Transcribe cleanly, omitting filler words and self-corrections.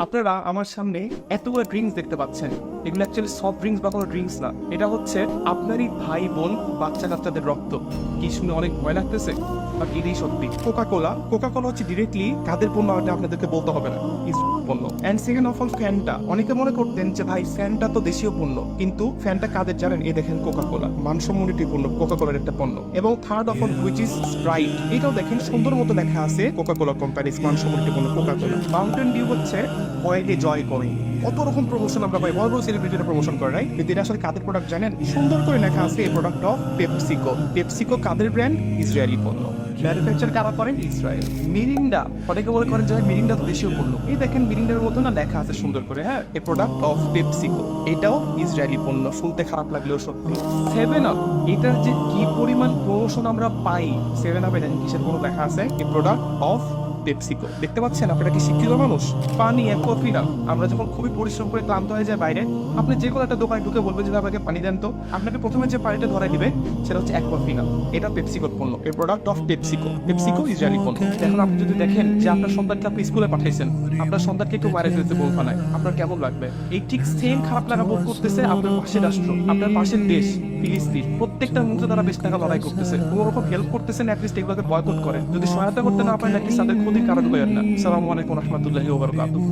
আপনারা আমার সামনে এতগুলো ড্রিঙ্কস দেখতে পাচ্ছেন। এগুলো অ্যাকচুয়ালি সফট ড্রিঙ্কস বা কোনো ড্রিঙ্কস না, এটা হচ্ছে আপনারই ভাই বোন বাচ্চা কাচ্চাদের রক্ত। কি শুনে অনেক ভয় লাগতেছে, বাট এটাই সত্যি। কোকা কোলা হচ্ছে ডিরেক্টলি কাদের পণ্য এটা আপনাদেরকে বলতে হবে না, পণ্য। অ্যান্ড সেকেন্ড অফ অল ফ্যানটা, অনেকে মনে করতেন যে ভাই ফ্যানটা তো দেশীয় পণ্য, কিন্তু ফ্যানটা কাদের জানেন? এই দেখেন কোকা কোলা, মানসম্মনিটি পণ্য, কোকা কোলার একটা পণ্য। এবং third of all which is Sprite, এটাও দেখেন সুন্দর মতো লেখা আছে কোকা কোলা কোম্পানিজ মানসম্মনিটি পণ্য কোকা কোলা। মাউন্টেন ডিউ হচ্ছে ভয়কে জয় করে। কত রকম প্রমোশন আমরা পাই, বড় বড় সেলিব্রিটিরা প্রমোশন করে, রাইট? কিন্তু এটা আসলে কাদের প্রোডাক্ট জানেন? সুন্দর করে লেখা আছে এই প্রোডাক্ট অফ পেপসিকো। পেপসিকো কাদের ব্র্যান্ড? ইসরায়েলি পণ্য। ম্যানুফ্যাকচার কারা করেন? ইসরায়েল। মিরিন্ডা, অনেকে মনে করেন যে মিরিন্ডা তো দেশীয় পণ্য, এই দেখেন মিরিন্ডার মতো না লেখা আছে সুন্দর করে, হ্যাঁ, এই প্রোডাক্ট অফ পেপসিকো, এটাও ইসরায়েলি পণ্য। শুনতে খারাপ লাগলেও সত্যি। সেভেন আপ, এটার যে কি পরিমাণ প্রমোশন আমরা পাই, সেভেন আপে দেখেন কিসের কোনো লেখা আছে এই প্রোডাক্ট অফ পেপসিকো। দেখতে পাচ্ছেন আপনারা কি শিক্ষিত মানুষ? পানি এক কফি না। আমরা যখন খুবই পরিশ্রম করে ক্লান্ত হয়ে যায় বাইরে, আপনি যে কোনো একটা দোকানে ঢুকে বলবেন যে আমাকে পানি দেন, তো আপনাকে প্রথমে যে পানিটা ধরাই দিবে সেটা হচ্ছে এক কফি না, এটা পেপসিকোর পণ্য, এই product of PepsiCo. PepsiCo Israeli পণ্য। এখন আপনি যদি দেখেন যে আপনার সন্তানকে আপনি স্কুলে পাঠাইছেন, আপনার সন্তানকে কেউ মারে ফেলতে বলতে নাই, আপনার কেমন লাগবে? এই ঠিক সেম খারাপ লাগা বোধ করতেছে আপনার পাশের রাষ্ট্র, আপনার পাশের দেশ ফিলিস্তিন। প্রত্যেকটা মুহূর্তে তারা বেশ টাকা লড়াই করতেছে, কোনো রকম হেল্প করতেছেন, অ্যাটলিস্ট এগুলোকে বয়কট করেন। যদি সহায়তা করতে না পারেন, অ্যাটলিস্ট তাদের ক্ষতির কারণ হবেন না। আসসালামু আলাইকুম ওয়া রাহমাতুল্লাহি ওয়া বারাকাতুহু।